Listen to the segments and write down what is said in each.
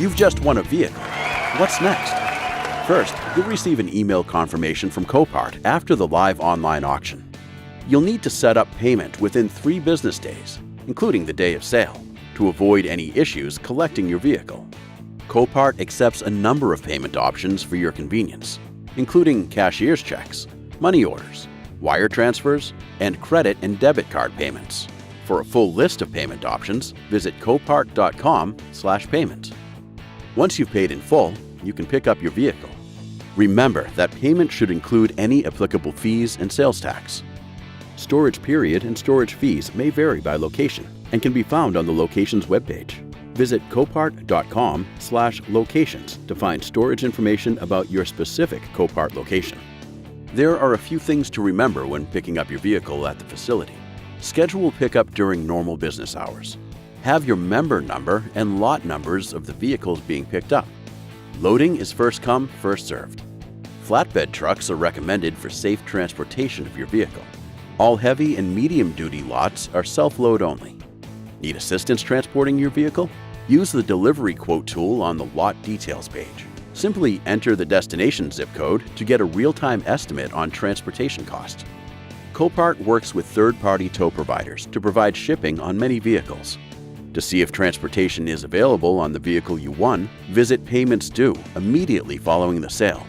You've just won a vehicle. What's next? First, you'll receive an email confirmation from Copart after the live online auction. You'll need to set up payment within 3 business days, including the day of sale, to avoid any issues collecting your vehicle. Copart accepts a number of payment options for your convenience, including cashier's checks, money orders, wire transfers, and credit and debit card payments. For a full list of payment options, visit copart.com/payment. Once you've paid in full, you can pick up your vehicle. Remember that payment should include any applicable fees and sales tax. Storage period and storage fees may vary by location and can be found on the location's webpage. Visit copart.com/locations to find storage information about your specific Copart location. There are a few things to remember when picking up your vehicle at the facility. Schedule pickup during normal business hours. Have your member number and lot numbers of the vehicles being picked up. Loading is first come, first served. Flatbed trucks are recommended for safe transportation of your vehicle. All heavy and medium-duty lots are self-load only. Need assistance transporting your vehicle? Use the delivery quote tool on the lot details page. Simply enter the destination zip code to get a real-time estimate on transportation costs. Copart works with third-party tow providers to provide shipping on many vehicles. To see if transportation is available on the vehicle you won, visit Payments Due immediately following the sale.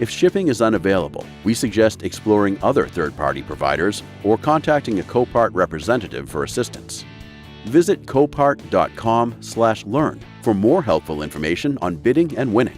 If shipping is unavailable, we suggest exploring other third-party providers or contacting a Copart representative for assistance. Visit copart.com/learn for more helpful information on bidding and winning.